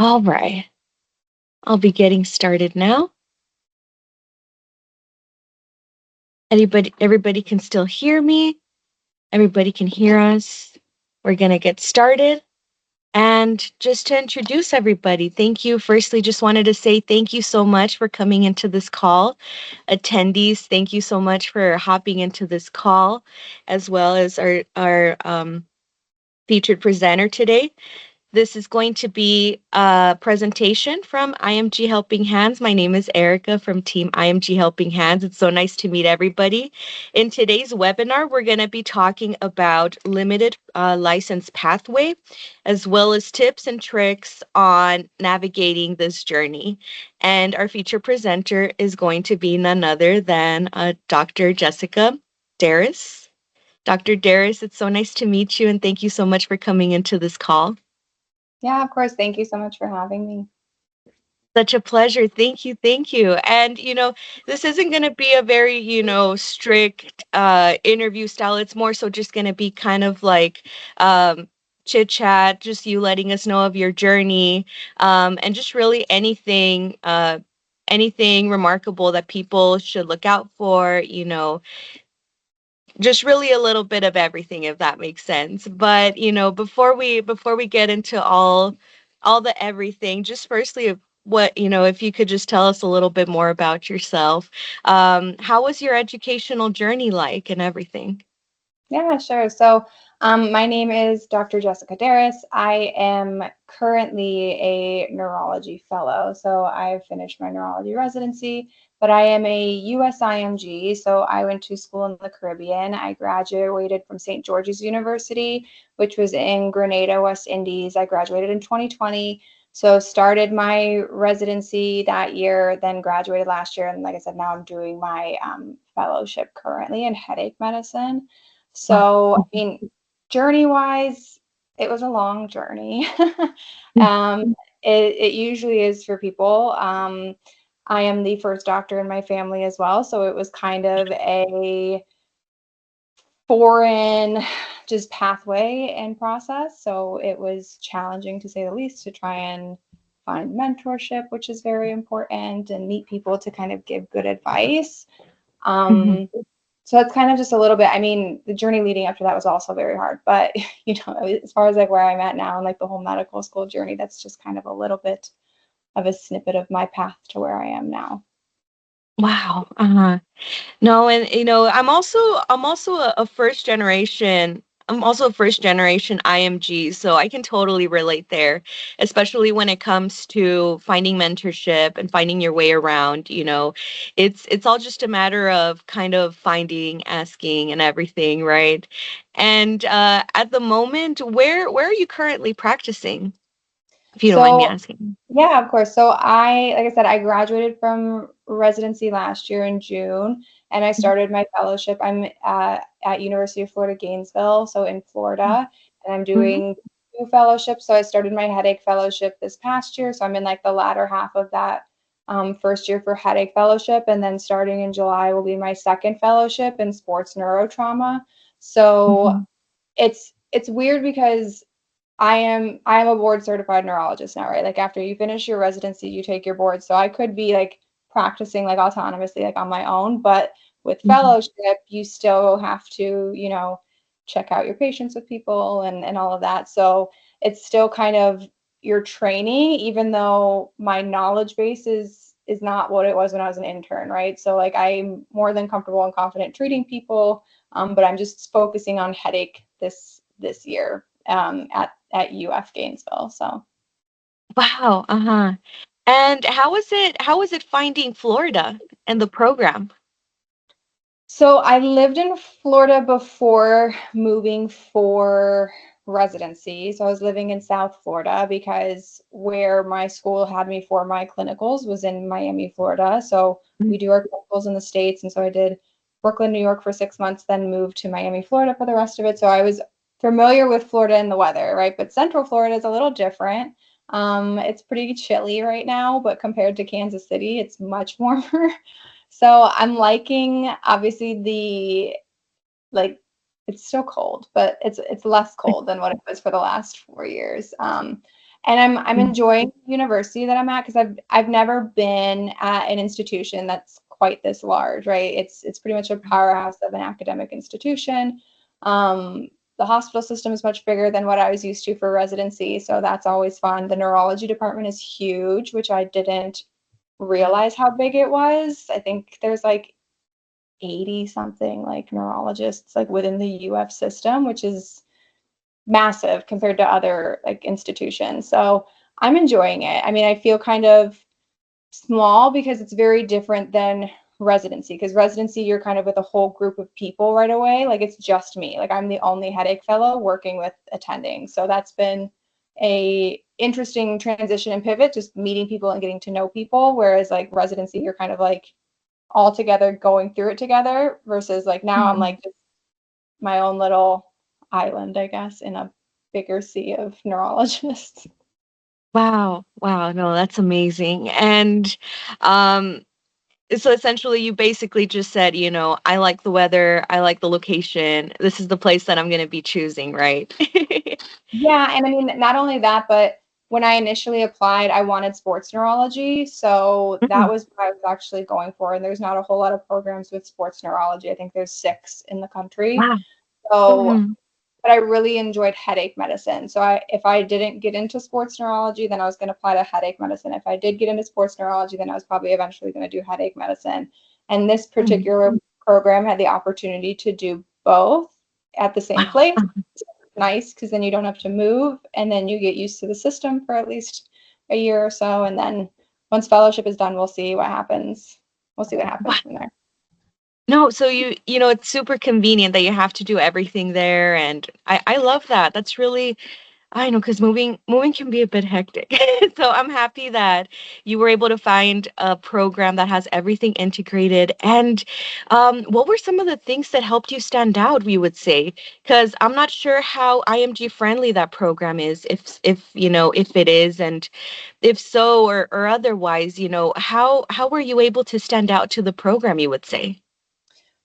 All right. I'll be getting started now. Everybody can still hear me. Everybody can hear us. We're going to get started. And just to introduce everybody, thank you. Firstly, just wanted to say thank you so much for coming into this call. Attendees, thank you so much for hopping into this call, as well as our featured presenter today. This is going to be a presentation from IMG Helping Hands. My name is Erica from Team IMG Helping Hands. It's so nice to meet everybody. In today's webinar, we're going to be talking about limited license pathway, as well as tips and tricks on navigating this journey. And our featured presenter is going to be none other than Dr. Jessica Darris. Dr. Darris, it's so nice to meet you, and thank you so much for coming into this call. Yeah, of course. Thank you so much for having me. Such a pleasure. Thank you. Thank you. And, this isn't going to be a very, strict interview style. It's more so just going to be kind of like chit chat, just you letting us know of your journey, and just really anything remarkable that people should look out for, just really a little bit of everything, if that makes sense. But before we get into all the everything, just firstly, what if you could just tell us a little bit more about yourself. How was your educational journey like and everything? Yeah, sure. So, my name is Dr. Jessica Darris. I am currently a neurology fellow. So, I've finished my neurology residency, but I am a USIMG. So, I went to school in the Caribbean. I graduated from St. George's University, which was in Grenada, West Indies. I graduated in 2020. So, started my residency that year, then graduated last year. And like I said, now I'm doing my fellowship currently in headache medicine. Wow. So, I mean, journey wise, it was a long journey. It usually is for people. I am the first doctor in my family as well. So it was kind of a foreign just pathway and process. So it was challenging to say the least to try and find mentorship, which is very important, and meet people to kind of give good advice. Mhm. Um, so it's kind of just a little bit, I mean, the journey leading up to that was also very hard, but as far as like where I'm at now and like the whole medical school journey, that's just kind of a little bit of a snippet of my path to where I am now. Wow. Uh-huh. No, and I'm also a first generation. I'm also a first generation IMG, so I can totally relate there, especially when it comes to finding mentorship and finding your way around, It's all just a matter of kind of finding, asking and everything, right? And at the moment, where are you currently practicing, if you don't mind me So asking? yeah, of course. So like I said, I graduated from residency last year in June, and I started my fellowship. I'm at University of Florida, Gainesville, so in Florida, and I'm Mhm. doing two fellowships. So I started my headache fellowship this past year, so I'm in like the latter half of that first year for headache fellowship, and then starting in July will be my second fellowship in sports neurotrauma. So Mhm. it's weird because I am a board certified neurologist now, right? Like after you finish your residency, you take your board. So I could be like practicing like autonomously, like on my own, but with Mhm. fellowship, you still have to, check out your patients with people and all of that. So it's still kind of your training, even though my knowledge base is not what it was when I was an intern, right? So like I'm more than comfortable and confident treating people, but I'm just focusing on headache this year at UF Gainesville. So, Wow. Uh-huh. And how was it finding Florida and the program? so I lived in Florida before moving for residency. So I was living in South Florida because where my school had me for my clinicals was in Miami, Florida. So we do our clinicals in the States. And so I did Brooklyn, New York for 6 months, then moved to Miami, Florida for the rest of it. So I was familiar with Florida and the weather, right? But Central Florida is a little different. It's pretty chilly right now, but compared to Kansas City, it's much warmer. So I'm liking obviously the like it's still cold, but it's less cold than what it was for the last 4 years. And I'm Mm. enjoying the university that I'm at because I've never been at an institution that's quite this large, right? It's pretty much a powerhouse of an academic institution. Um, the hospital system is much bigger than what I was used to for residency, so that's always fun. The neurology department is huge, which I didn't realize how big it was. I think there's like 80 something like neurologists like within the UF system, which is massive compared to other like institutions. So I'm enjoying it. I mean, I feel kind of small because it's very different than residency, because residency you're kind of with a whole group of people right away. Like it's just me. Like I'm the only headache fellow working with attending. So that's been a interesting transition and pivot, just meeting people and getting to know people. Whereas like residency, you're kind of like all together going through it together versus like now I'm Mhm. like just my own little island, I guess, in a bigger sea of neurologists. Wow. Wow. No, that's amazing. And um, so essentially you basically just said, I like the weather, I like the location. This is the place that I'm going to be choosing, right? Yeah, and I mean, not only that, but when I initially applied, I wanted sports neurology. So that Mm. was what I was actually going for. And there's not a whole lot of programs with sports neurology. I think there's 6 in the country. Wow. So, Mhm. but I really enjoyed headache medicine. So if I didn't get into sports neurology, then I was going to apply to headache medicine. If I did get into sports neurology, then I was probably eventually going to do headache medicine. And this Mhm. particular program had the opportunity to do both at the same Wow. place. Nice because then you don't have to move and then you get used to the system for at least a year or so. And then once fellowship is done, we'll see what happens. We'll see what Wow. happens from there. No, so it's super convenient that you have to do everything there, and I love that. That's really, I know, because moving can be a bit hectic. So I'm happy that you were able to find a program that has everything integrated. And what were some of the things that helped you stand out, we would say? Because I'm not sure how IMG friendly that program is, if it is, and if so or otherwise, how were you able to stand out to the program, you would say?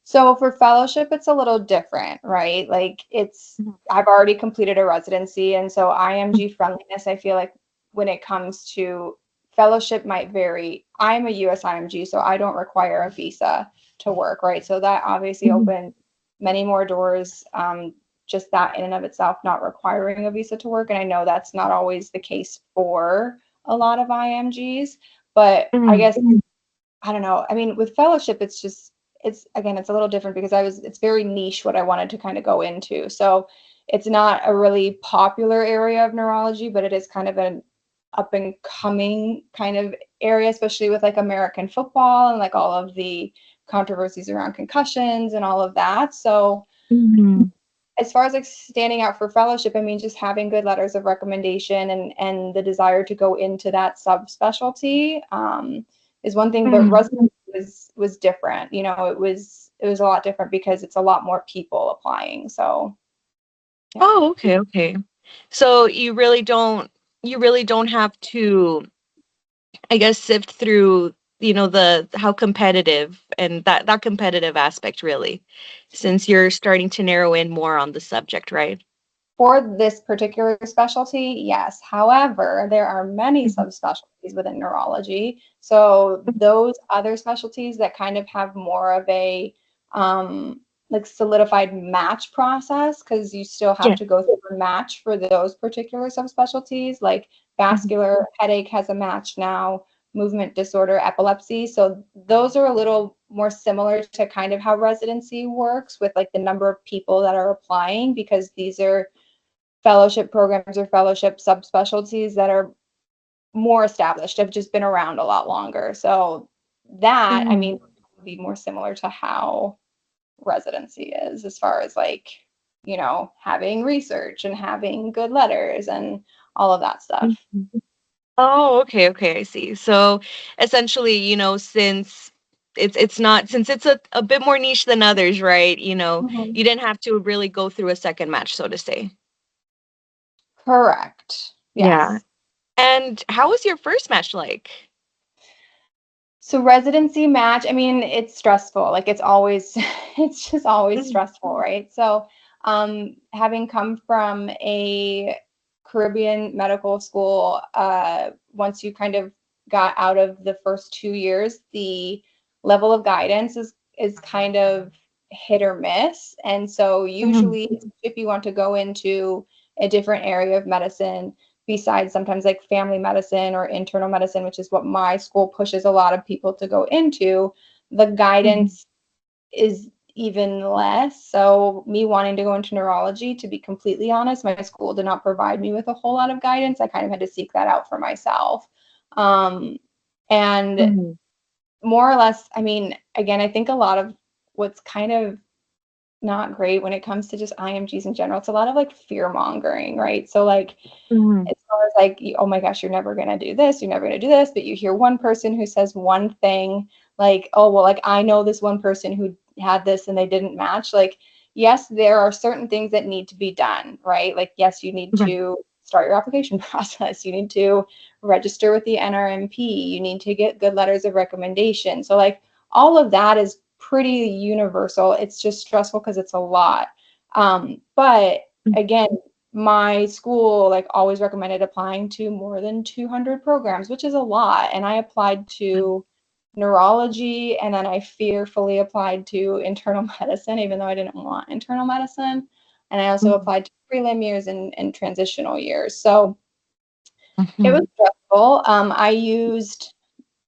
So for fellowship, it's a little different, right? Like Mhm. I've already completed a residency. And so IMG friendliness, I feel like when it comes to fellowship might vary. I'm a US IMG, so I don't require a visa to work, right? So that obviously Mhm. opened many more doors. Just that in and of itself, not requiring a visa to work. And I know that's not always the case for a lot of IMGs, but I Mhm. guess I don't know. I mean, with fellowship, it's just it's again, it's a little different because it's very niche what I wanted to kind of go into. So it's not a really popular area of neurology, but it is kind of an up and coming kind of area, especially with like American football and like all of the controversies around concussions and all of that. So Mhm. as far as like standing out for fellowship, I mean, just having good letters of recommendation and the desire to go into that subspecialty is one thing. But Mhm. residency was different. You know, it was a lot different because it's a lot more people applying. So yeah. Oh, okay, okay. So you really don't have to, I guess, sift through, the how competitive and that competitive aspect really, since you're starting to narrow in more on the subject, right? For this particular specialty, yes. However, there are many Mhm. subspecialties within neurology. So those other specialties that kind of have more of a like solidified match process, because you still have Yeah. to go through a match for those particular subspecialties, like Mhm. vascular headache has a match now, movement disorder, epilepsy. So those are a little more similar to kind of how residency works with like the number of people that are applying, because these are fellowship programs or fellowship subspecialties that are more established, have just been around a lot longer. So that, I Mhm. mean, would be more similar to how residency is as far as like, having research and having good letters and all of that stuff. Mhm. Oh, okay, okay, I see. So essentially, since it's a bit more niche than others, right? Mhm. You didn't have to really go through a second match, so to say. Correct. Yeah. Yes. And how was your first match like? So residency match, I mean, it's stressful. Like it's always, it's just always Mhm. stressful, right? So, having come from a Caribbean Medical School, once you kind of got out of the first 2 years, the level of guidance is kind of hit or miss. And so Mhm. usually if you want to go into a different area of medicine, besides sometimes like family medicine or internal medicine, which is what my school pushes a lot of people to go into, the Mhm. guidance is even less. So me wanting to go into neurology, to be completely honest, my school did not provide me with a whole lot of guidance. I kind of had to seek that out for myself. Um, and Mhm. more or less, I mean, again, I think a lot of what's kind of not great when it comes to just IMGs in general, it's a lot of like fear mongering, right? So like Mhm. it's always like, oh my gosh, you're never going to do this, you're never going to do this. But you hear one person who says one thing, like, oh, well, like I know this one person who had this and they didn't match. Like, yes, there are certain things that need to be done, right? Like, yes, you need Right. to start your application process, you need to register with the NRMP, you need to get good letters of recommendation. So, like, all of that is pretty universal. It's just stressful because it's a lot. But again, my school like always recommended applying to more than 200 programs, which is a lot. And I applied to neurology, and then I fearfully applied to internal medicine, even though I didn't want internal medicine. And I also Mhm. applied to prelim years and transitional years. So it was Mhm. stressful. I used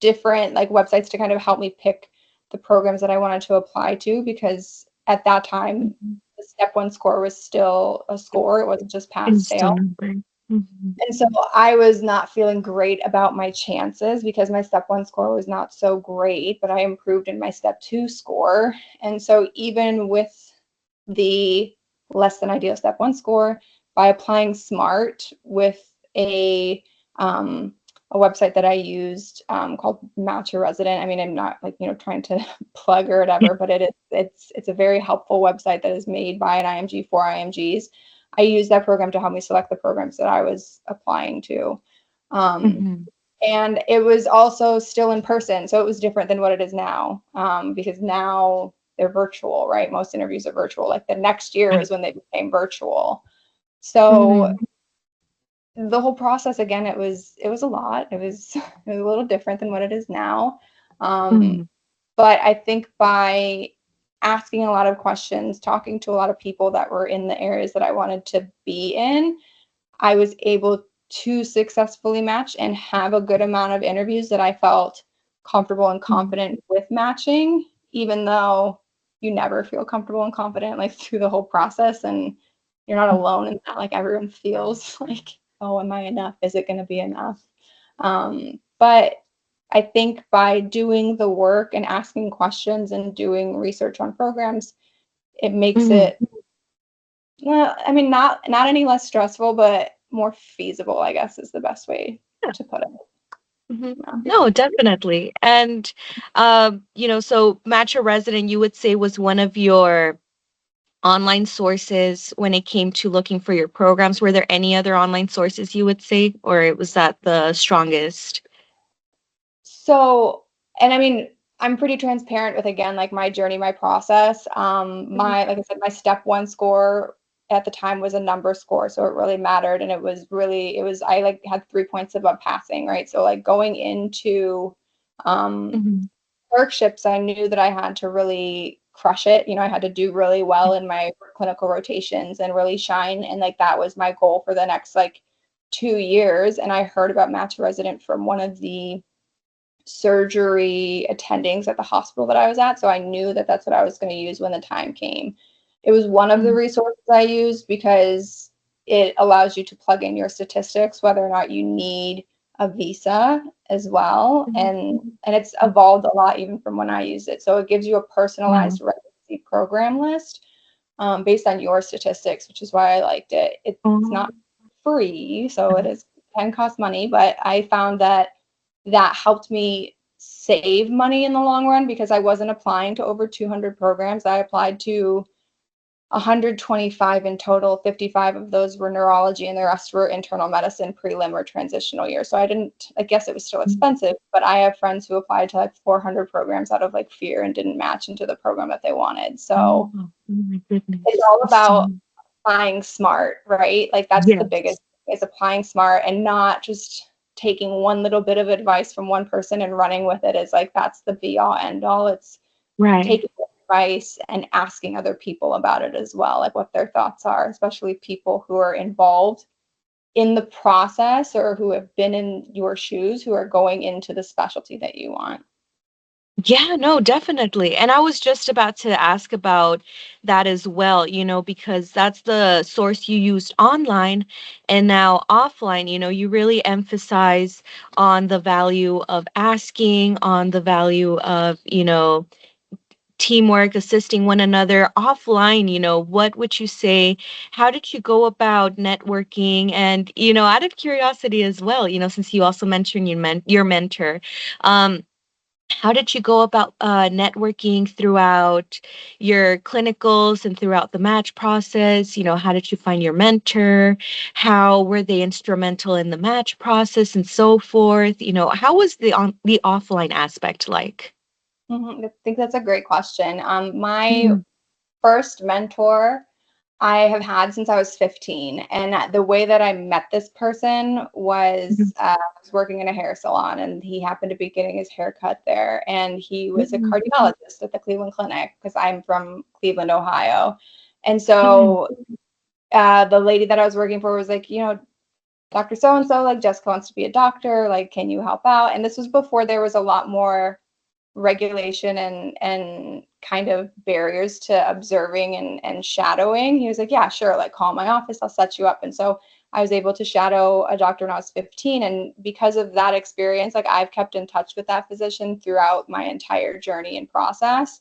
different like websites to kind of help me pick the programs that I wanted to apply to, because at that time Mhm. the step one score was still a score. It wasn't just pass Instant fail. number. Mhm. And so I was not feeling great about my chances because my step one score was not so great, but I improved in my step two score. And so even with the less than ideal step one score, by applying smart with um, a website that I used called Match a Resident. I mean, I'm not like, trying to plug or whatever, but it's a very helpful website that is made by an IMG for IMGs. I used that program to help me select the programs that I was applying to. Um, Mhm. and it was also still in person, so it was different than what it is now, because now they're virtual, right? Most interviews are virtual. Like the next year Right. is when they became virtual. So Mhm. the whole process, again, it was a lot. It was a little different than what it is now. Um, Mhm. but I think by asking a lot of questions, talking to a lot of people that were in the areas that I wanted to be in, I was able to successfully match and have a good amount of interviews that I felt comfortable and Mhm. confident with matching, even though you never feel comfortable and confident like through the whole process. And you're not alone in that. Like everyone feels like, oh, am I enough? Is it going to be enough? But I think by doing the work and asking questions and doing research on programs, it makes Mhm. it, well, I mean, not any less stressful, but more feasible, I guess is the best way Yeah. to put it. Mhm. Yeah. No, definitely. And so Match a Resident, you would say was one of your online sources when it came to looking for your programs. Were there any other online sources you would say, or was that the strongest? So, and I mean, I'm pretty transparent with, again, like my journey, my process. Mhm. Like I said, my step one score at the time was a number score, so it really mattered, and I like had 3 points above passing, right? So like going into um Mhm. clerkships, I knew that I had to really crush it. I had to do really well in my clinical rotations and really shine. And like that was my goal for the next like 2 years. And I heard about Match Resident from one of the surgery attendings at the hospital that I was at. So I knew that that's what I was going to use when the time came. It was one of the Mhm. resources I used because it allows you to plug in your statistics, whether or not you need a visa as well. Mhm. And it's evolved a lot even from when I used it. So it gives you a Wow. personalized residency program list based on your statistics, which is why I liked it. It's Oh. not free, so can cost money, but I found that helped me save money in the long run because I wasn't applying to over 200 programs. I applied to 125 in total. 55 of those were neurology, and the rest were internal medicine, prelim, or transitional year. So I guess it was still Mhm. expensive, but I have friends who applied to like 400 programs out of like fear and didn't match into the program that they wanted. Oh, So oh my it's goodness. all That's so about buying smart, right? Like that's the yes. biggest. is applying smart and not just taking one little bit of advice from one person and running with it as like that's the be all end all. It's Right. taking advice and asking other people about it as well, like what their thoughts are, especially people who are involved in the process or who have been in your shoes who are going into the specialty that you want. Yeah, no, definitely. And I was just about to ask about that as well, because that's the source you used online and now offline, you really emphasize on the value of asking, on the value of, teamwork, assisting one another offline. What would you say? How did you go about networking? And, out of curiosity as well, since you also mentioned your mentor, um, how did you go about networking throughout your clinicals and throughout the match process? How did you find your mentor? How were they instrumental in the match process and so forth? How was the offline aspect like? I think that's a great question. My Mhm, first mentor I have had since I was 15. And the way that I met this person mhm, was I was working in a hair salon and he happened to be getting his hair cut there. And he was a mhm, cardiologist at the Cleveland Clinic because I'm from Cleveland, Ohio. And mhm, so the lady that I was working for was like, Dr. So and so, like Jessica wants to be a doctor. Like, can you help out? And this was before there was a lot more regulation and kind of barriers to observing and shadowing. He was like, yeah, sure, like call my office, I'll set you up. And so I was able to shadow a doctor when I was 15. And because of that experience, like I've kept in touch with that physician throughout my entire journey and process.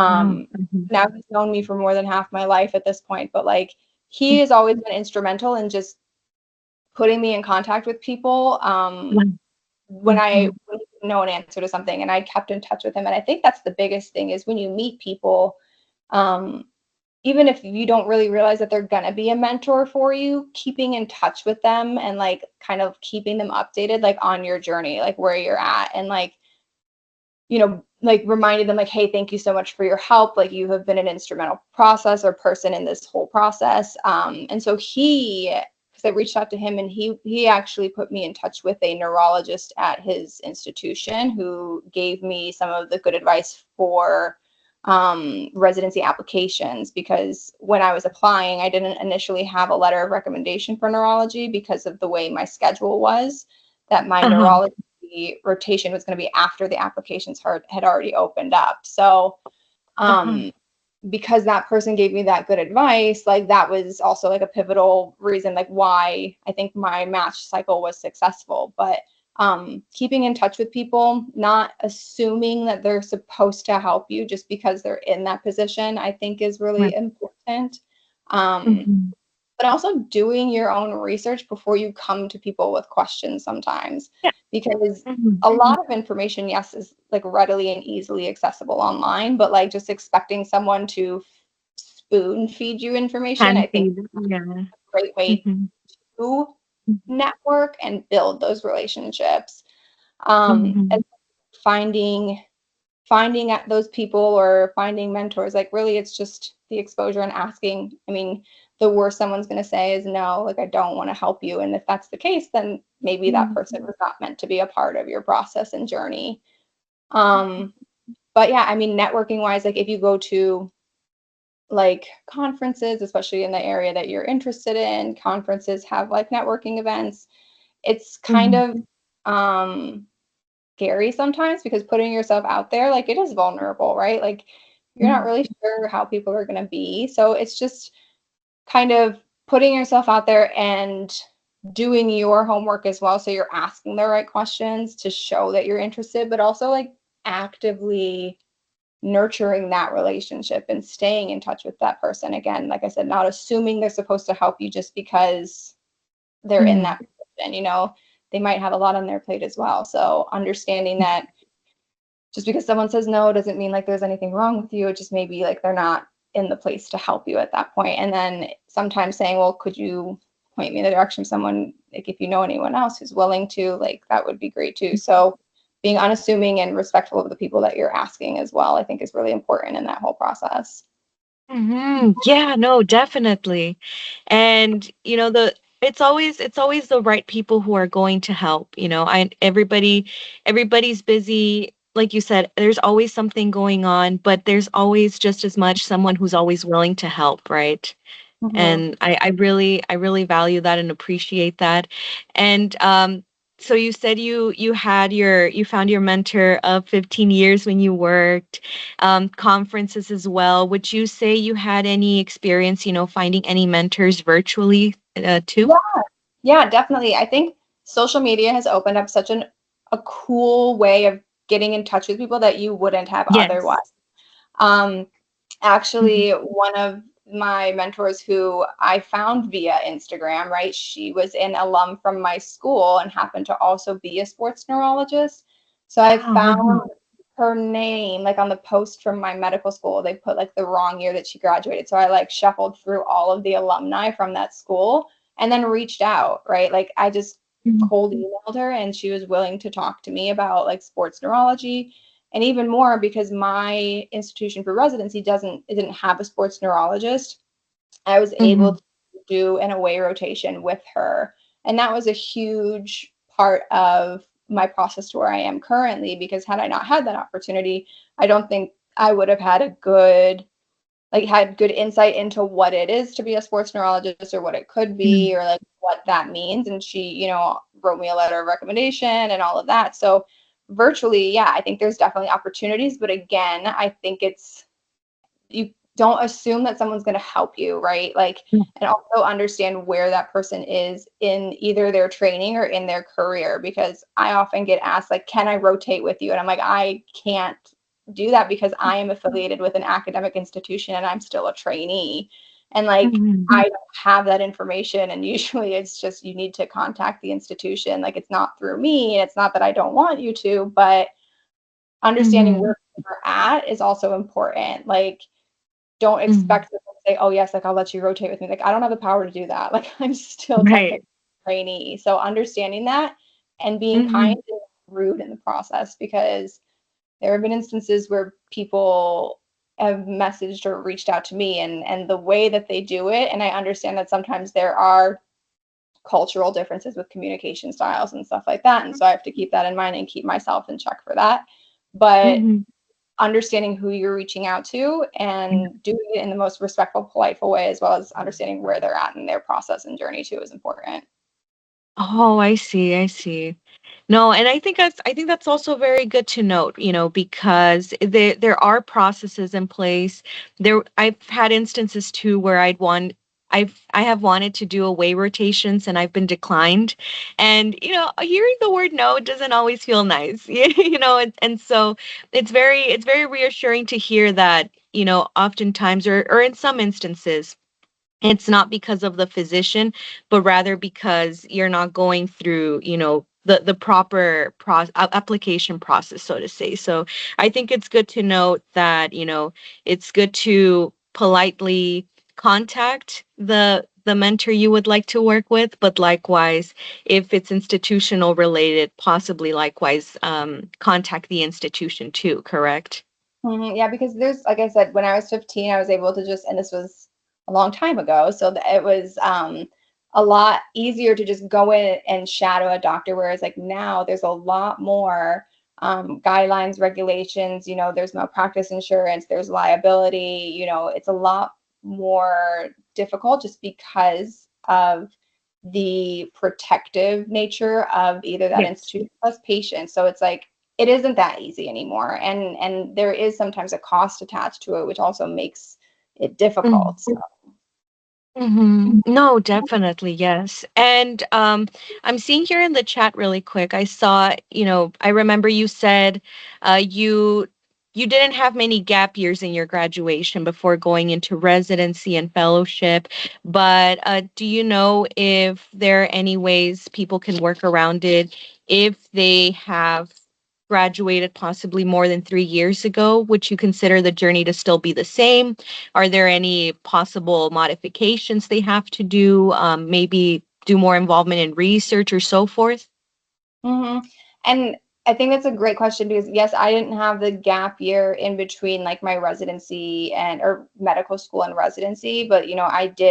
wow, Um, mhm, Now he's known me for more than half my life at this point, but like he has always been instrumental in just putting me in contact with people. mhm, When he didn't know an answer to something and I kept in touch with him. And I think that's the biggest thing is when you meet people, um, even if you don't really realize that they're gonna be a mentor for you, keeping in touch with them and like kind of keeping them updated like on your journey, like where you're at and like, like reminding them like, hey, thank you so much for your help. Like you have been an instrumental process or person in this whole process. And so because I reached out to him and he actually put me in touch with a neurologist at his institution who gave me some of the good advice for residency applications because when I was applying, I didn't initially have a letter of recommendation for neurology because of the way my schedule was, that my uh-huh, neurology rotation was going to be after the applications had already opened up. So, uh-huh, um, because that person gave me that good advice, like that was also like a pivotal reason, like why I think my match cycle was successful. But keeping in touch with people, not assuming that they're supposed to help you just because they're in that position, I think is right, really important. Um, mhm, but also doing your own research before you come to people with questions sometimes yeah, because mhm, a lot of information, yes, is like readily and easily accessible online, but like just expecting someone to spoon feed you information, I hand think feed, yeah, a great way mhm, to mhm, network and build those relationships. And mhm, finding at those people or finding mentors, like really it's just the exposure and asking. I mean, the worst someone's going to say is no, like I don't want to help you. And if that's the case, then maybe that mhm, person was not meant to be a part of your process and journey. um but yeah, I mean, networking wise, like if you go to like conferences, especially in the area that you're interested in, conferences have like networking events. It's kind mhm, of um scary sometimes because putting yourself out there, like it is vulnerable, right? Like you're not mhm, really sure how people are going to be. So it's just kind of putting yourself out there and doing your homework as well. So you're asking the right questions to show that you're interested, but also like actively nurturing that relationship and staying in touch with that person. Again, like I said, not assuming they're supposed to help you just because they're in mhm, that position, they might have a lot on their plate as well. So understanding that just because someone says no doesn't mean like there's anything wrong with you. It just may be like they're not in the place to help you at that point. And then sometimes saying, well, could you point me in the direction of someone, like if you know anyone else who's willing to, like that would be great too. So being unassuming and respectful of the people that you're asking as well, I think is really important in that whole process. mhm. Yeah, no, definitely. And the it's always the right people who are going to help, everybody's busy. Like you said, there's always something going on, but there's always just as much someone who's always willing to help, right? Mhm. And I really value that and appreciate that. And so you said you found your mentor of 15 years when you worked conferences as well. Would you say you had any experience, finding any mentors virtually too? Yeah, definitely. I think social media has opened up such a cool way of getting in touch with people that you wouldn't have otherwise. Yes. Um, Mhm. Actually, one of my mentors who I found via Instagram, right? She was an alum from my school and happened to also be a sports neurologist. So I Wow. Mhm. found her name like on the post from my medical school. They put like the wrong year that she graduated. So I like shuffled through all of the alumni from that school and then reached out, right? Like I just Mhm. cold emailed her and she was willing to talk to me about like sports neurology, and even more because my institution for residency it didn't have a sports neurologist. I was able Mhm. to do an away rotation with her, and that was a huge part of my process to where I am currently, because had I not had that opportunity, I don't think I would have had a good like had good insight into what it is to be a sports neurologist or what it could Mhm. be or like what that means. And she, wrote me a letter of recommendation and all of that. So virtually, yeah, I think there's definitely opportunities. But again, I think you don't assume that someone's going to help you, right? Like, and also understand where that person is in either their training or in their career. Because I often get asked, like, can I rotate with you? And I'm like, I can't do that because I am affiliated with an academic institution and I'm still a trainee. And like, Mhm. I don't have that information. And usually it's just you need to contact the institution. Like, it's not through me. And it's not that I don't want you to, but understanding Mhm. where you're at is also important. Like, don't Mhm. expect them to say, "Oh, yes, like, I'll let you rotate with me." Like, I don't have the power to do that. Like, I'm still Right. technically a trainee. So understanding that and being kind Mhm. and rude in the process, because there have been instances where people have messaged or reached out to me and the way that they do it, and I understand that sometimes there are cultural differences with communication styles and stuff like that, and so I have to keep that in mind and keep myself in check for that. But Mhm. understanding who you're reaching out to and doing it in the most respectful, polite way, as well as understanding where they're at in their process and journey too, is important. Oh, I see, I see. No, and I think that's also very good to note, because there are processes in place. I've had instances too where I have wanted to do away rotations and I've been declined. And hearing the word no doesn't always feel nice. And so it's very reassuring to hear that, oftentimes or in some instances it's not because of the physician, but rather because you're not going through, the proper application process, so to say. So I think it's good to note that, it's good to politely contact the mentor you would like to work with, but likewise, if it's institutional related, possibly likewise contact the institution too, correct? Yeah, because there's, like I said, when I was 15, I was able to just, and this was a long time ago, so it was a lot easier to just go in and shadow a doctor. Whereas like now, there's a lot more guidelines, regulations. There's malpractice insurance, there's liability. It's a lot more difficult just because of the protective nature of either that Yes. institution plus patients. So it's like it isn't that easy anymore, and there is sometimes a cost attached to it, which also makes it difficult. So. No, definitely, yes. And I'm seeing here in the chat really quick. I saw, I remember you said you didn't have many gap years in your graduation before going into residency and fellowship, but do you know if there are any ways people can work around it if they have graduated possibly more than 3 years ago? Would you consider the journey to still be the same? Are there any possible modifications they have to do? Maybe do more involvement in research or so forth? hmm And I think that's a great question because yes, I didn't have the gap year in between like my residency and or medical school and residency, but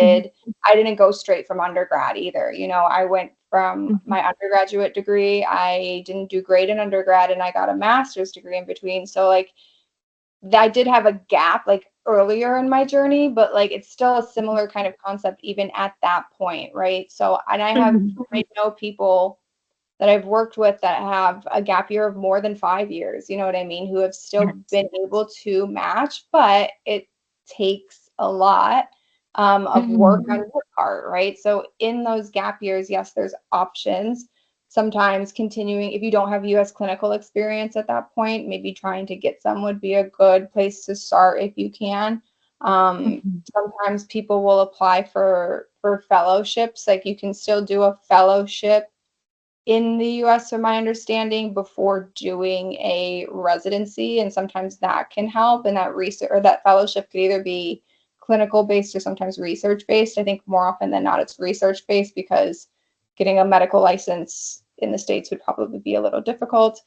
Mhm, I didn't go straight from undergrad either. I went from mhm, my undergraduate degree. I didn't do great in undergrad and I got a master's degree in between. So like I did have a gap like earlier in my journey, but like it's still a similar kind of concept even at that point, right? So and mhm, I know people that I've worked with that have a gap year of more than 5 years, you know what I mean, who have still yes. been able to match, but it takes a lot of work on Mhm, your part, right? So in those gap years, yes, there's options. Sometimes continuing, if you don't have US clinical experience at that point, maybe trying to get some would be a good place to start if you can. mhm, Sometimes people will apply for fellowships, like you can still do a fellowship in the US, from my understanding, before doing a residency, and sometimes that can help. And that research or that fellowship could either be clinical based or sometimes research based. I think more often than not, it's research based because getting a medical license in the States would probably be a little difficult.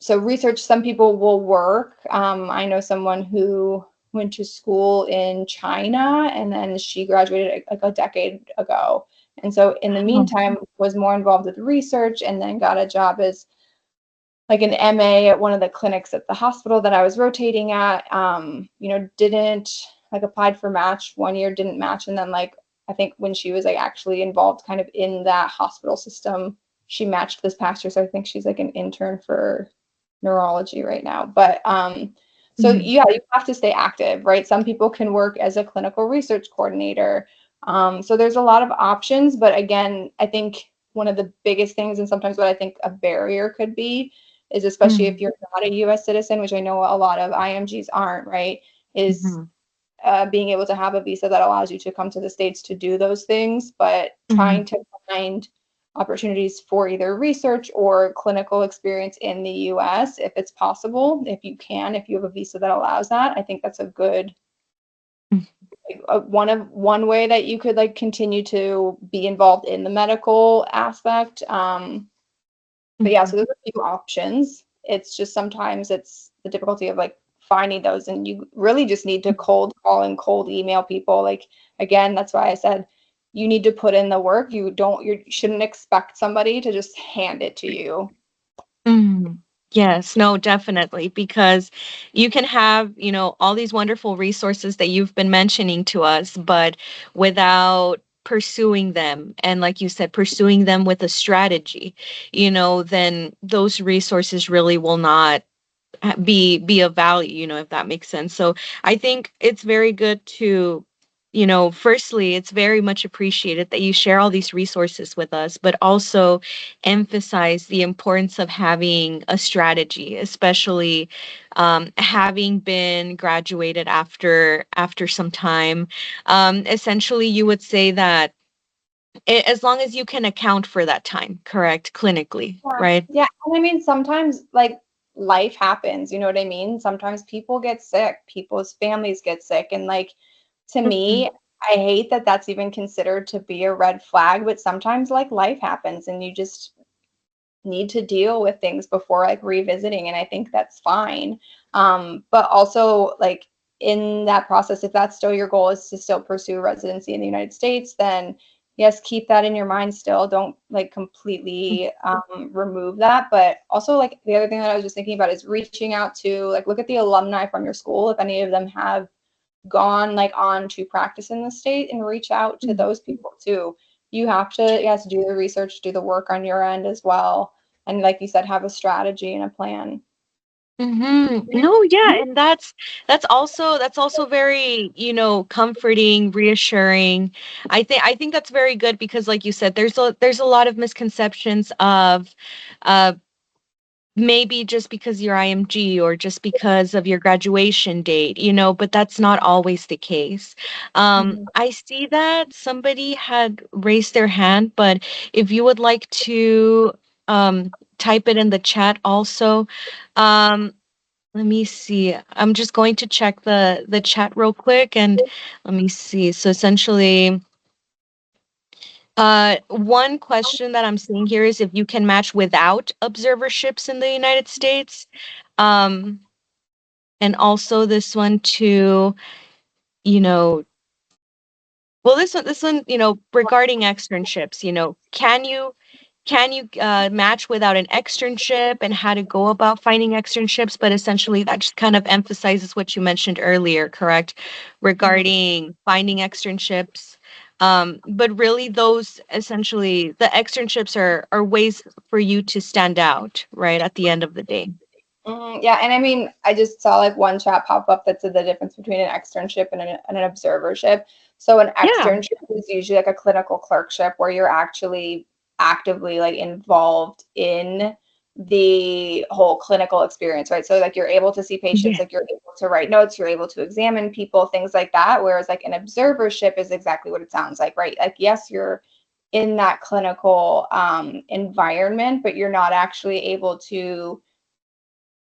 So research, some people will work. I know someone who went to school in China and then she graduated like a decade ago, and so in the oh, meantime was more involved with research and then got a job as like an MA at one of the clinics at the hospital that I was rotating at. Didn't like applied for match one year, didn't match. And then like I think when she was like actually involved kind of in that hospital system, she matched this past year. So I think she's like an intern for neurology right now. But so mhm, yeah, you have to stay active, right? Some people can work as a clinical research coordinator. So there's a lot of options, but again, I think one of the biggest things, and sometimes what I think a barrier could be, is especially if mhm, you're not a US citizen, which I know a lot of IMGs aren't, right? Is mhm, being able to have a visa that allows you to come to the States to do those things, but trying mhm, to find opportunities for either research or clinical experience in the US, if it's possible, if you can, if you have a visa that allows that. I think that's a good like, one way that you could like continue to be involved in the medical aspect. But yeah, mhm, so there's a few options. It's just sometimes it's the difficulty of like finding those, and you really just need to cold call and cold email people. Like again, that's why I said you need to put in the work. You shouldn't expect somebody to just hand it to you. mhm. Yes, no, definitely, because you can have, all these wonderful resources that you've been mentioning to us, but without pursuing them, and like you said, pursuing them with a strategy, then those resources really will not be of value, if that makes sense. So I think it's very good to, firstly, it's very much appreciated that you share all these resources with us, but also emphasize the importance of having a strategy, especially having been graduated after some time. Essentially, you would say that as long as you can account for that time, correct, clinically, Yeah. right? Yeah. And I mean, sometimes like life happens, you know what I mean? Sometimes people get sick, people's families get sick. And like, to Mhm, me, I hate that that's even considered to be a red flag, but sometimes like life happens and you just need to deal with things before like revisiting. And I think that's fine. But also like in that process, if that's still your goal is to still pursue residency in the United States, then yes, keep that in your mind still. Don't like completely remove that. But also like the other thing that I was just thinking about is reaching out to like look at the alumni from your school, if any of them have gone like on to practice in the state, and reach out to mhm. those people too. You have to, yes, do the research, do the work on your end as well. And like you said, have a strategy and a plan. No, yeah, and that's also very, comforting, reassuring. I think that's very good because like you said, there's a lot of misconceptions of uh maybe just because you're IMG or just because of your graduation date, but that's not always the case. Mhm. I see that somebody had raised their hand, but if you would like to type it in the chat also. Um, Let me see. I'm just going to check the chat real quick and let me see. So essentially, One question that I'm seeing here is if you can match without observerships in the United States. Um, and also this one too, you know, well, this one, regarding externships, can you match without an externship and how to go about finding externships? But essentially, that just kind of emphasizes what you mentioned earlier, correct? Mhm. Regarding finding externships. But really, those essentially the externships are ways for you to stand out, right? At the end of the day. Yeah, and I mean, I just saw like one chat pop up that said the difference between an externship and an observership. So an Yeah. externship is usually like a clinical clerkship where you're actually actively like involved in the whole clinical experience, right? So like you're able to see patients, Yeah. like you're able to write notes, you're able to examine people, things like that. Whereas like an observership is exactly what it sounds like, right? Like yes, you're in that clinical environment, but you're not actually able to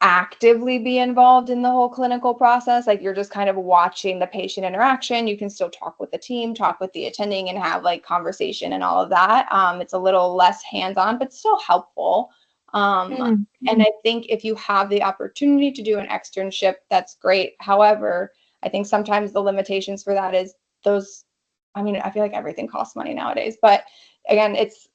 actively be involved in the whole clinical process. Like you're just kind of watching the patient interaction. You can still talk with the team, talk with the attending, and have like conversation and all of that. It's a little less hands-on, but still helpful. Mm. And I think if you have the opportunity to do an externship, that's great. However, I think sometimes the limitations for that is those. I mean, I feel like everything costs money nowadays, but again, it's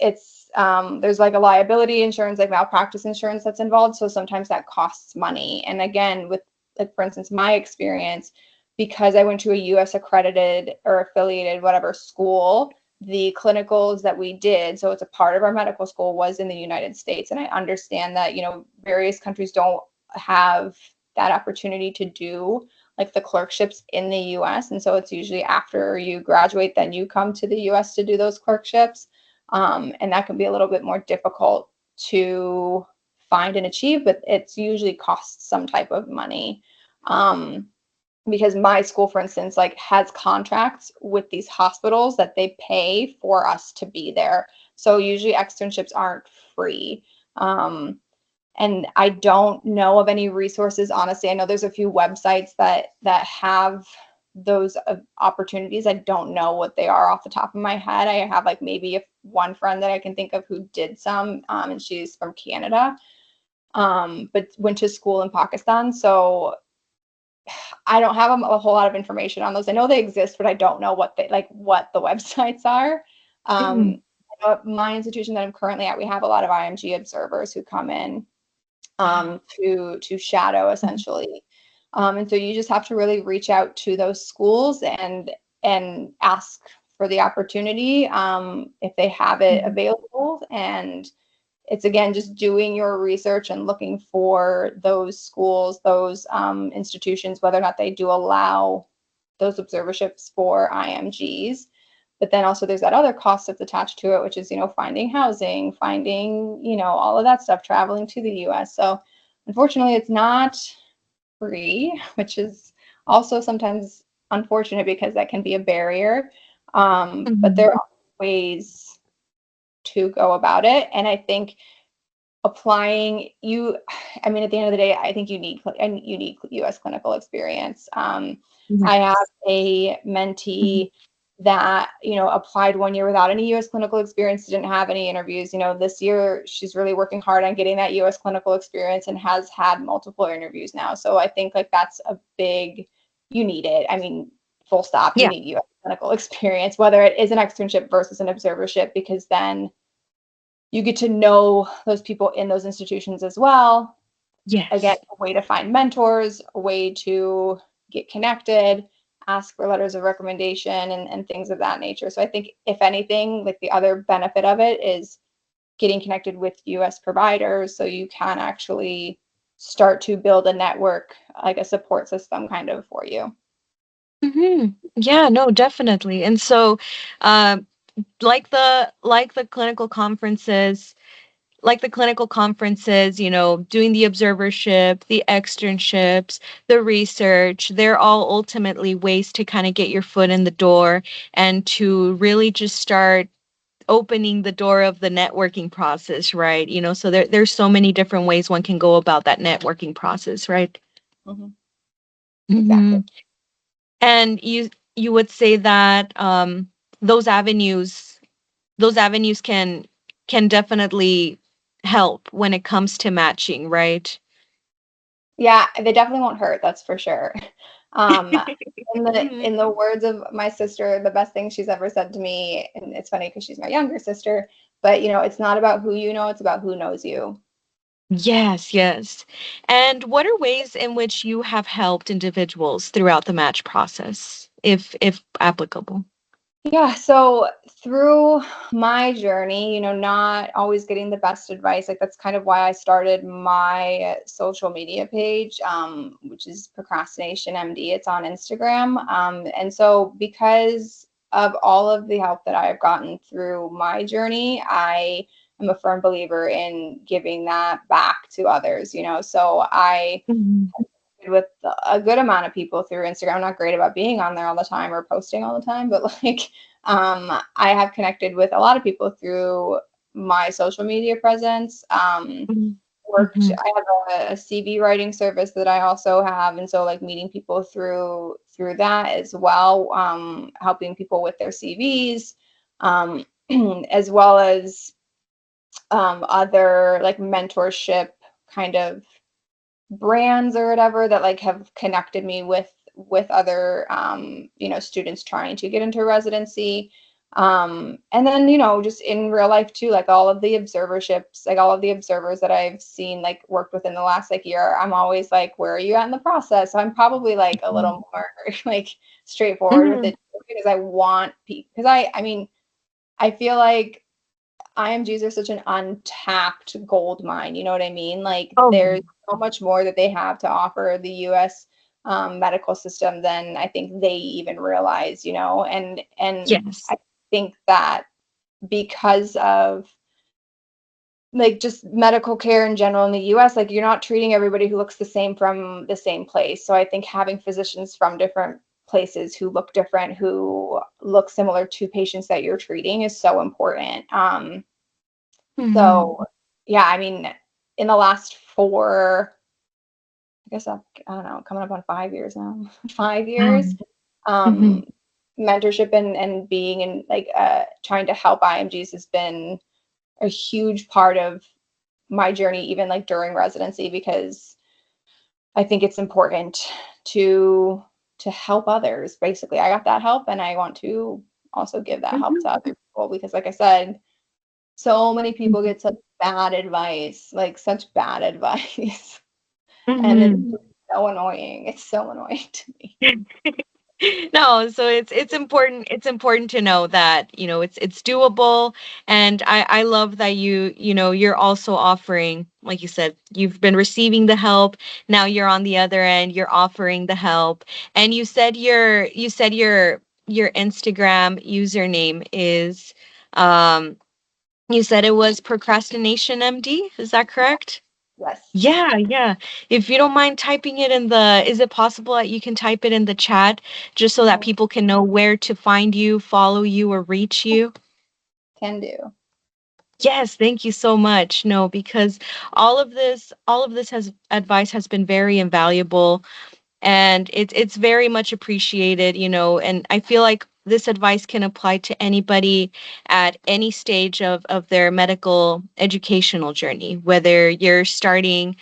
there's like a liability insurance, like malpractice insurance that's involved. So sometimes that costs money. And again, with like for instance, my experience, because I went to a US accredited or affiliated whatever school, the clinicals that we did, so it's a part of our medical school, was in the United States. And I understand that, various countries don't have that opportunity to do like the clerkships in the US. And so it's usually after you graduate, then you come to the US to do those clerkships. And that can be a little bit more difficult to find and achieve, but it's usually costs some type of money. Because my school, for instance, like has contracts with these hospitals that they pay for us to be there. So usually externships aren't free. And I don't know of any resources. Honestly, I know there's a few websites that have those opportunities. I don't know what they are off the top of my head. I have like maybe one friend that I can think of who did some, and she's from Canada, but went to school in Pakistan. So I don't have a whole lot of information on those. I know they exist, but I don't know what the websites are. Mm. My institution that I'm currently at, we have a lot of IMG observers who come in to shadow essentially. And so you just have to really reach out to those schools and ask for the opportunity if they have it available. And it's again just doing your research and looking for those schools, those institutions, whether or not they do allow those observerships for IMGs. But then also there's that other cost that's attached to it, which is, finding housing, finding, all of that stuff, traveling to the US. So unfortunately, it's not free, which is also sometimes unfortunate because that can be a barrier. But Mhm. there are ways to go about it. And I think applying I mean, at the end of the day, I think you need US clinical experience. I have Yes. a Mhm. mentee that, applied 1 year without any US clinical experience, didn't have any interviews. This year she's really working hard on getting that US clinical experience and has had multiple interviews now. So I think like that's you need it. I mean, full stop, you Yeah. need US clinical experience, whether it is an externship versus an observership, because then you get to know those people in those institutions as well. Again, Yes. a way to find mentors, a way to get connected, ask for letters of recommendation and things of that nature. So I think if anything, like the other benefit of it is getting connected with US providers so you can actually start to build a network, like a support system kind of for you. Yeah, no, definitely. And so, um, like the clinical conferences, doing the observership, the externships, the research, they're all ultimately ways to kind of get your foot in the door and to really just start opening the door of the networking process, right? So there's so many different ways one can go about that networking process, right? Mhm. hmm Exactly. And you would say that those avenues those avenues can definitely help when it comes to matching, right? Yeah, they definitely won't hurt, that's for sure. Um, Mhm. in the words of my sister, the best thing she's ever said to me, and it's funny because she's my younger sister, but it's not about who you know, it's about who knows you. Yes, yes. And what are ways in which you have helped individuals throughout the match process, if applicable? Yeah, so through my journey, not always getting the best advice, like that's kind of why I started my social media page, which is Procrastination MD. It's on Instagram. And so because of all of the help that I have gotten through my journey, I am a firm believer in giving that back to others, So I Mhm. with a good amount of people through Instagram. I'm not great about being on there all the time or posting all the time, but like I have connected with a lot of people through my social media presence. Mhm. Worked. Mhm. I have a CV writing service that I also have, and so like meeting people through that as well, helping people with their CVs, um, as well as other like mentorship kind of brands or whatever that like have connected me with other students trying to get into residency, and then just in real life too, like all of the observerships, like all of the observers that I've seen like worked within the last like year, I'm always like, where are you at in the process? So I'm probably like a little more like straightforward with Mhm. it because I want people, because I mean I feel like IMGs are such an untapped gold mine. You know what I mean? Like Oh, there's so much more that they have to offer the U.S. Medical system than I think they even realize. And yes. I think that because of like just medical care in general in the US, like you're not treating everybody who looks the same from the same place. So I think having physicians from different places who look different, who look similar to patients that you're treating is so important. Mhm. So, yeah, I mean, in the last 4, I guess I don't know, coming up on 5 years now, 5 years, Mhm. Mhm. um, mentorship and being in like trying to help IMGs has been a huge part of my journey, even like during residency, because I think it's important to to help others. Basically, I got that help, and I want to also give that help Mhm. to other people because, like I said, so many people Mhm. get such bad advice, like such bad advice, and it's Mhm. so annoying. It's so annoying to me. No, so it's important to know that, it's doable. And I love that you're also offering, like you said, you've been receiving the help. Now you're on the other end, you're offering the help. And you said your Instagram username is um you said it was Procrastination MD, is that correct? Yes, Yeah, yeah. If you don't mind typing it in the, is it possible that you can type it in the chat just so that mhm, people can know where to find you, follow you, or reach you? can do. Yes, thank you so much. No, because all of this has advice has been very invaluable, and it's very much appreciated, and I feel like this advice can apply to anybody at any stage of their medical educational journey, whether you're starting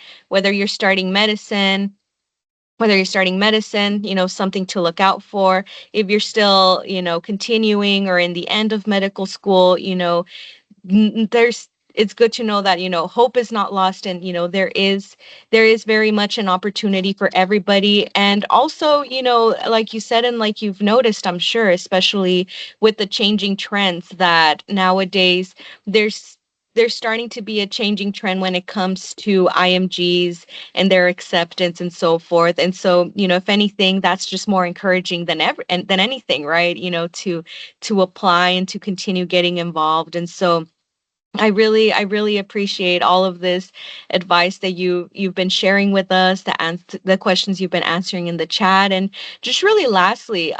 medicine, something to look out for. If you're still, continuing or in the end of medical school, there's it's good to know that hope is not lost, and there is very much an opportunity for everybody. And also, like you said, and like you've noticed, I'm sure, especially with the changing trends, that nowadays there's there's starting to be a changing trend when it comes to IMGs and their acceptance and so forth. And so, if anything, that's just more encouraging than anything, right? To apply and to continue getting involved. And so I really appreciate all of this advice that you've been sharing with us, the questions you've been answering in the chat. And just really lastly,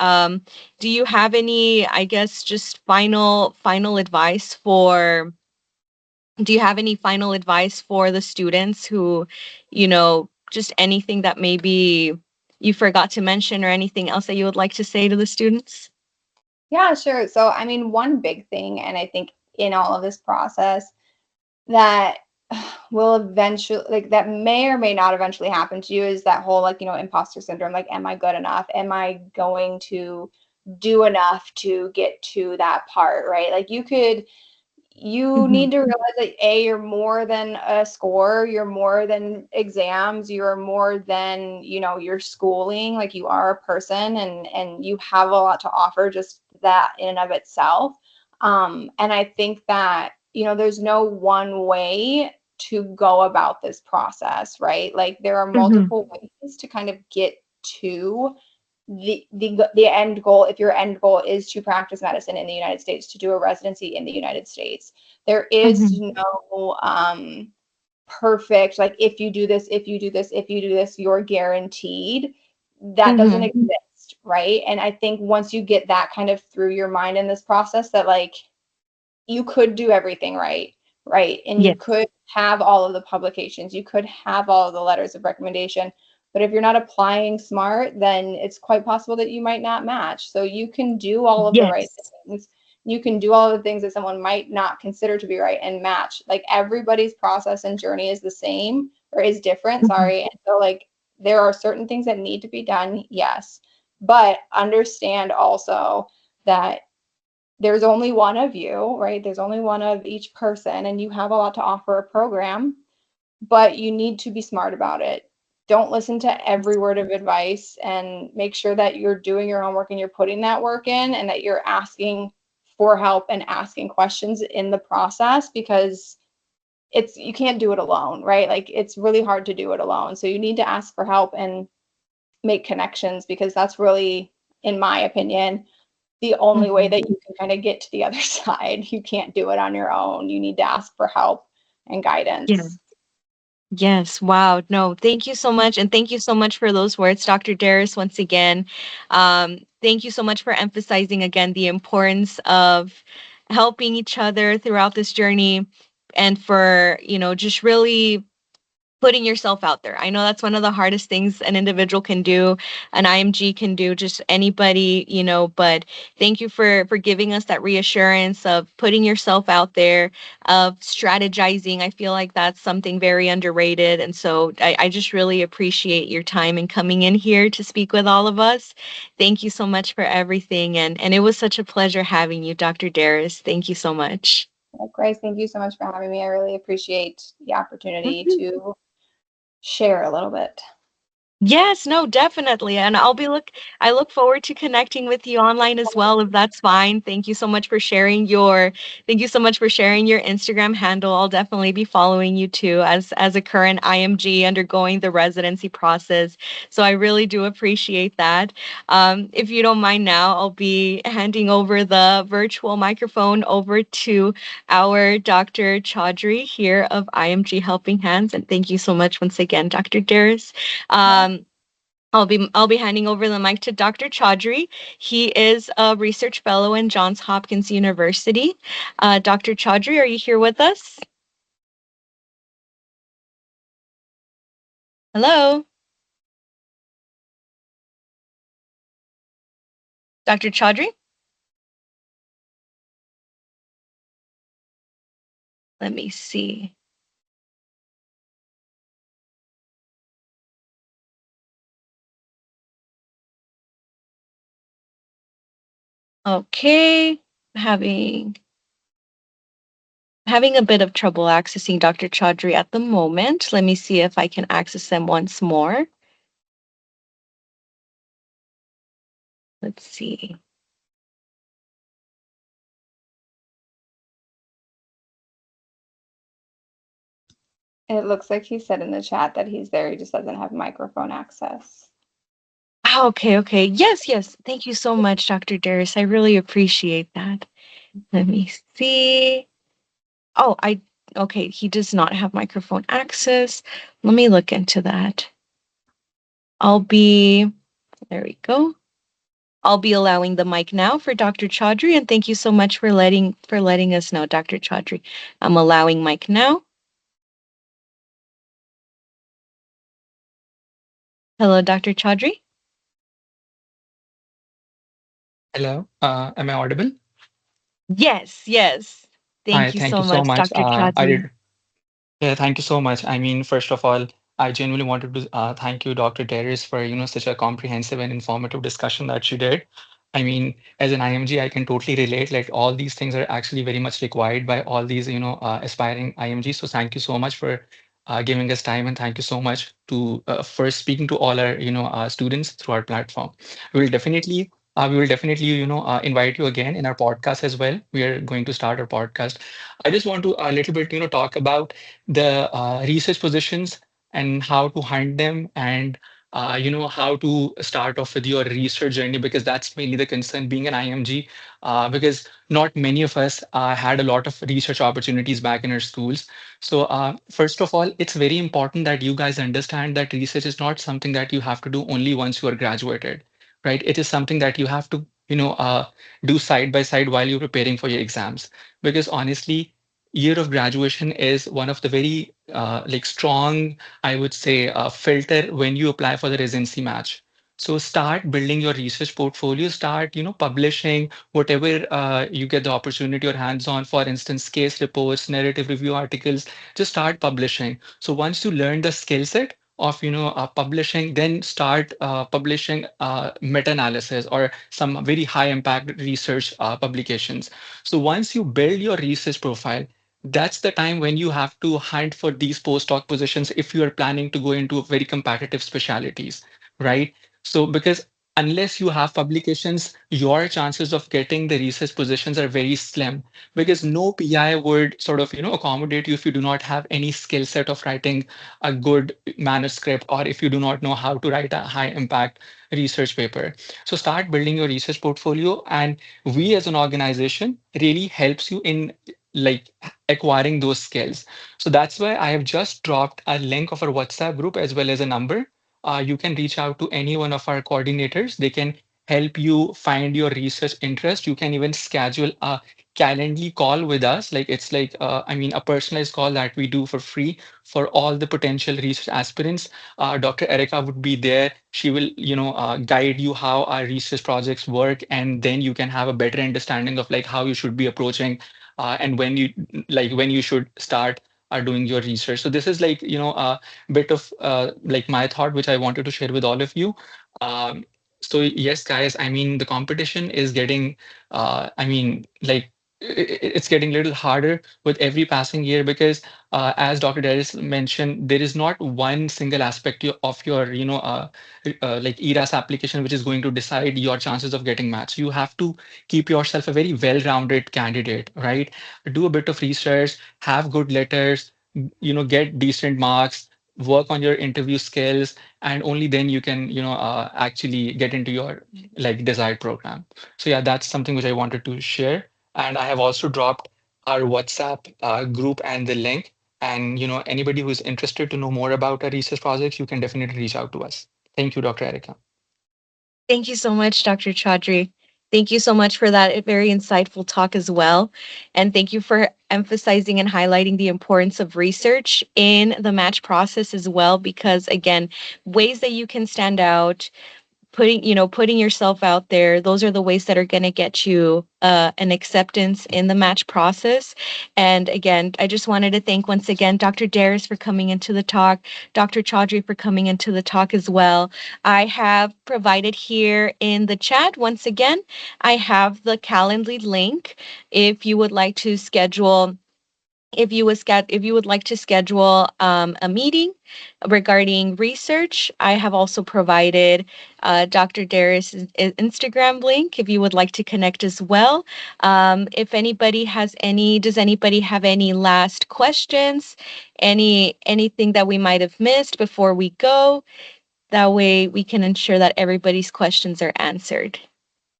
do you have any, I guess, just final advice for do you have any final advice for the students who, just anything that maybe you forgot to mention, or anything else that you would like to say to the students? Yeah, sure. So, I mean, one big thing, and I think in all of this process that will eventually, like, that may or may not eventually happen to you, is that whole, like, imposter syndrome. Like, am I good enough? Am I going to do enough to get to that part, right? Like, you Mhm. need to realize that you're more than a score, you're more than exams, you're more than your schooling. Like, you are a person, and you have a lot to offer, just that in and of itself. And I think that there's no one way to go about this process, right? Like, there are Mhm. multiple ways to kind of get to the end goal. If your end goal is to practice medicine in the United States, to do a residency in the United States, there is Mhm. no perfect, like, if you do this, if you do this, if you do this, you're guaranteed. That doesn't Mhm. exist, right? And I think once you get that kind of through your mind in this process, that, like, you could do everything right? And you Yes. could have all of the publications, you could have all of the letters of recommendation, but if you're not applying smart, then it's quite possible that you might not match. So you can do all of the right Yes. things. You can do all of the things that someone might not consider to be right and match. Like, everybody's process and journey is the same, or is different, Mhm. sorry. And so, like, there are certain things that need to be done, yes, but understand also that there's only one of you, right? There's only one of each person, and you have a lot to offer a program, but you need to be smart about it. Don't listen to every word of advice, and make sure that you're doing your homework and you're putting that work in, and that you're asking for help and asking questions in the process, because you can't do it alone, right? Like, it's really hard to do it alone. So you need to ask for help and make connections, because that's really, in my opinion, the only way Mhm. that you can kind of get to the other side. You can't do it on your own. You need to ask for help and Yeah. guidance. Yes. Wow. No, thank you so much. And thank you so much for those words, Dr. Darris, once again. Thank you so much for emphasizing again the importance of helping each other throughout this journey, and for, just really putting yourself out there. I know that's one of the hardest things an individual can do, an IMG can do, just anybody, but thank you for giving us that reassurance of putting yourself out there, of strategizing. I feel like that's something very underrated. And so I just really appreciate your time and coming in here to speak with all of us. Thank you so much for everything. And it was such a pleasure having you, Dr. Darris. Thank you so much. Grace, thank you so much for having me. I really appreciate the opportunity Mhm. to share a little bit. Yes, no, definitely. And I look forward to connecting with you online as well, if that's fine. Thank you so much for sharing your Instagram handle. I'll definitely be following you too, as a current IMG undergoing the residency process. So I really do appreciate that. If you don't mind now, I'll be handing over the virtual microphone over to our Dr. Chaudhry here of IMG Helping Hands. And thank you so much once again, Dr. Daris. Yeah. Um, I'll be handing over the mic to Dr. Chaudhry. He is a research fellow in Johns Hopkins University. Dr. Chaudhry, are you here with us? Hello, Dr. Chaudhry. Let me see. Okay, having having a bit of trouble accessing Dr. Chaudhry at the moment. Let me see if I can access them once more. Let's see. It looks like he said in the chat that he's there. He just doesn't have microphone access. Ah, okay, okay. Yes, yes. Thank you so much, Dr. Darris. I really appreciate that. Let me see. Oh, okay, he does not have microphone access. Let me look into that. I'll be, there we go. I'll be allowing the mic now for Dr. Chaudhry, and thank you so much for letting us know, Dr. Chaudhry. I'm allowing mic now. Hello, Dr. Chaudhry. Hello, am I audible? Yes, yes. Hi, Thank you thank so you so much, much. Dr. I Chaudhary. did. Yeah, thank you so much. I mean, first of all, I genuinely wanted to thank you, Dr. Darius, for such a comprehensive and informative discussion that you did. I mean, as an IMG, I can totally relate. Like all these things are actually very much required by all these aspiring IMGs. So thank you so much for giving us time, and thank you so much to for speaking to all our students through our platform. We will definitely. We will definitely, invite you again in our podcast as well. We are going to start our podcast. I just want to a little bit, talk about the research positions and how to hunt them, and how to start off with your research journey, because that's mainly the concern being an IMG, because not many of us had a lot of research opportunities back in our schools. So first of all, it's very important that you guys understand that research is not something that you have to do only once you are graduated, right? It is something that you have to do side by side while you're preparing for your exams, because honestly, year of graduation is one of the very like strong, I would say, filter when you apply for the residency match. So start building your research portfolio, start publishing whatever you get the opportunity or hands on. For instance, case reports, narrative review articles, just start publishing. So once you learn the skill set of publishing, then start publishing meta-analysis or some very high impact research publications. So once you build your research profile, that's the time when you have to hunt for these postdoc positions if you are planning to go into very competitive specialities, right? So because unless you have publications, your chances of getting the research positions are very slim, because no PI would sort of accommodate you if you do not have any skill set of writing a good manuscript, or if you do not know how to write a high impact research paper. So start building your research portfolio, and we as an organization really helps you in like acquiring those skills. So that's why I have just dropped a link of our WhatsApp group as well as a number. You can reach out to any one of our coordinators. They can help you find your research interest. You can even schedule a Calendly call with us. Like it's like, I mean, a personalized call that we do for free for all the potential research aspirants. Dr. Erica would be there. She will, guide you how our research projects work, and then you can have a better understanding of like how you should be approaching and when you should start doing your research. So this is like a bit of like my thought which I wanted to share with all of you. So yes, guys, I mean the competition is getting I mean like it's getting a little harder with every passing year, because as Dr. Darius mentioned, there is not one single aspect of your like ERAS application which is going to decide your chances of getting matched. You have to keep yourself a very well-rounded candidate, right? Do a bit of research, have good letters, get decent marks, work on your interview skills, and only then you can, actually get into your like desired program. So yeah, that's something which I wanted to share. And I have also dropped our WhatsApp group and the link. And anybody who is interested to know more about our research projects, you can definitely reach out to us. Thank you, Dr. Erica. Thank you so much, Dr. Chaudhry. Thank you so much for that very insightful talk as well. And thank you for emphasizing and highlighting the importance of research in the match process as well, because again, ways that you can stand out, putting yourself out there, those are the ways that are going to get you an acceptance in the match process. And again, I just wanted to thank once again Dr. Darius for coming into the talk, Dr. Chaudhry for coming into the talk as well. I have provided here in the chat, once again, I have the Calendly link if you would like to schedule, if you would like to schedule a meeting regarding research. I have also provided Dr. Darius' Instagram link if you would like to connect as well. If anybody has any, does anybody have any last questions? Anything that we might have missed before we go? That way we can ensure that everybody's questions are answered.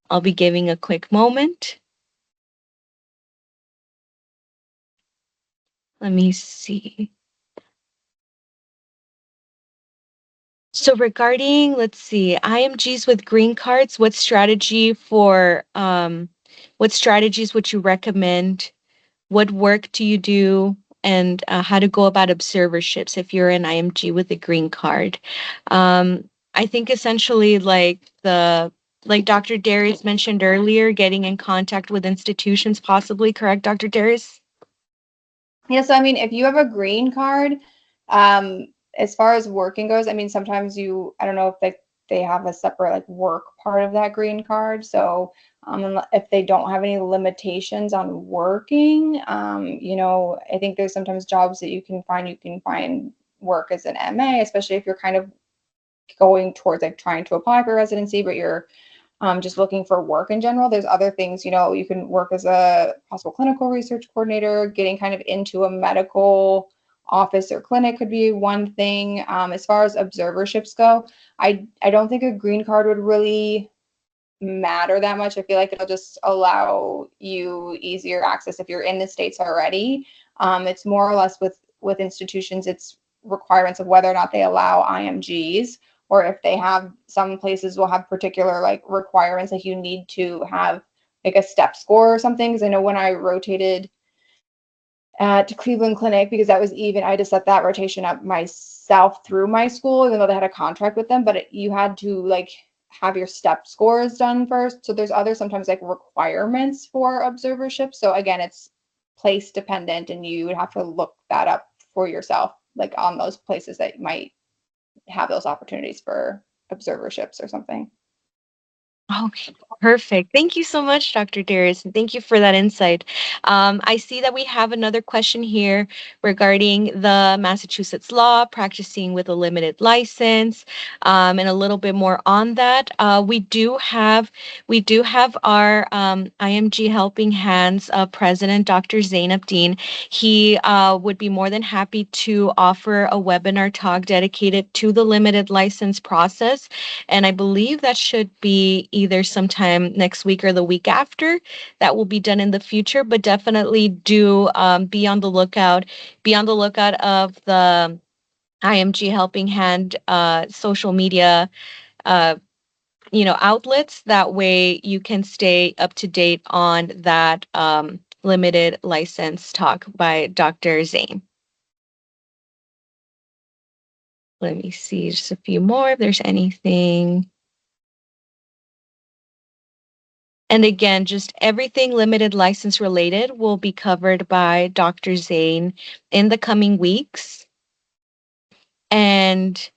I'll be giving a quick moment. Let me see. So regarding, let's see, IMGs with green cards, what strategies would you recommend? What work do you do? And how to go about observerships if you're an IMG with a green card? I think essentially like Dr. Darius mentioned earlier, getting in contact with institutions, possibly, correct, Dr. Darius? Yeah, so I mean, if you have a green card, as far as working goes, I mean, sometimes I don't know if they have a separate like work part of that green card. So if they don't have any limitations on working, I think there's sometimes jobs that you can find work as an MA, especially if you're kind of going towards like trying to apply for residency, but you're just looking for work in general. There's other things, you can work as a possible clinical research coordinator, getting kind of into a medical office or clinic could be one thing. As far as observerships go, I don't think a green card would really matter that much. I feel like it'll just allow you easier access if you're in the States already. It's more or less with institutions, it's requirements of whether or not they allow IMGs, or if they have, some places will have particular like requirements, like you need to have like a step score or something. Because I know when I rotated at Cleveland Clinic, because I had to set that rotation up myself through my school, even though they had a contract with them, but you had to like have your step scores done first. So there's other sometimes like requirements for observership. So again, it's place dependent, and you would have to look that up for yourself, like on those places that might have those opportunities for observerships or something. Okay, perfect. Thank you so much, Dr. Darius, and thank you for that insight. I see that we have another question here regarding the Massachusetts law, practicing with a limited license, and a little bit more on that. We do have our IMG Helping Hands president, Dr. Zainab Dean. He would be more than happy to offer a webinar talk dedicated to the limited license process. And I believe that should be either sometime next week or the week after. That will be done in the future, but definitely do be on the lookout. Be on the lookout of the IMG Helping Hand social media outlets. That way you can stay up to date on that limited license talk by Dr. Zane. Let me see just a few more if there's anything. And again, just everything limited license related will be covered by Dr. Zane in the coming weeks. And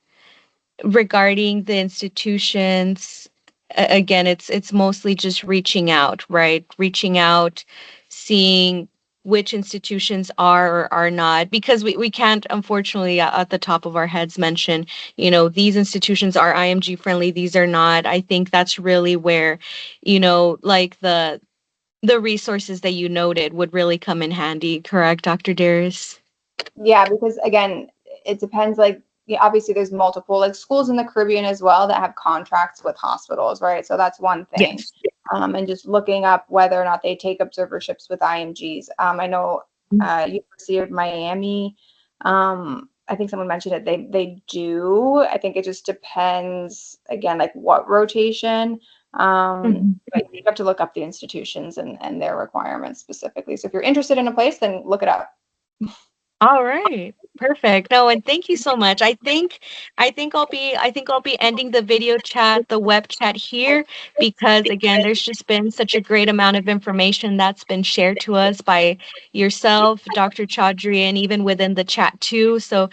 regarding the institutions, again, it's mostly just reaching out, right? Reaching out, seeing which institutions are or are not, because we can't, unfortunately, at the top of our heads mention, these institutions are IMG friendly, these are not. I think that's really where, like the resources that you noted would really come in handy, correct, Dr. Darius? Yeah, because again, it depends. Like, yeah, obviously, there's multiple like schools in the Caribbean as well that have contracts with hospitals, right? So that's one thing. Yes. And just looking up whether or not they take observerships with IMGs. I know University of Miami. I think someone mentioned it. They do. I think it just depends. Again, like what rotation. But you have to look up the institutions and their requirements specifically. So if you're interested in a place, then look it up. All right. Perfect. No, and thank you so much. I think I'll be ending the video chat, the web chat here, because again, there's just been such a great amount of information that's been shared to us by yourself, Dr. Chaudhry, and even within the chat too. So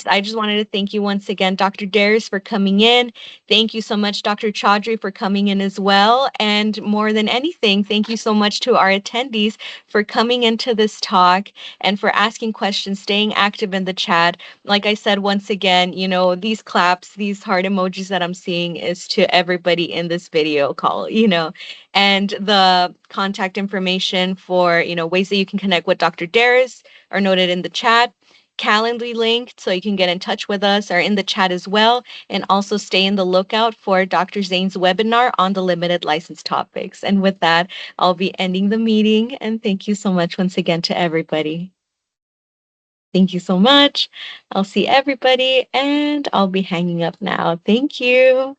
I just wanted to thank you once again, Dr. Darius, for coming in. Thank you so much, Dr. Chaudhry, for coming in as well. And more than anything, thank you so much to our attendees for coming into this talk and for asking questions, staying active in the chat. Like I said, once again, these claps, these heart emojis that I'm seeing is to everybody in this video call, and the contact information for, ways that you can connect with Dr. Darius are noted in the chat. Calendly link so you can get in touch with us are in the chat as well. And also stay in the lookout for Dr. Zane's webinar on the limited license topics. And with that, I'll be ending the meeting. And thank you so much once again to everybody. Thank you so much. I'll see everybody and I'll be hanging up now. Thank you.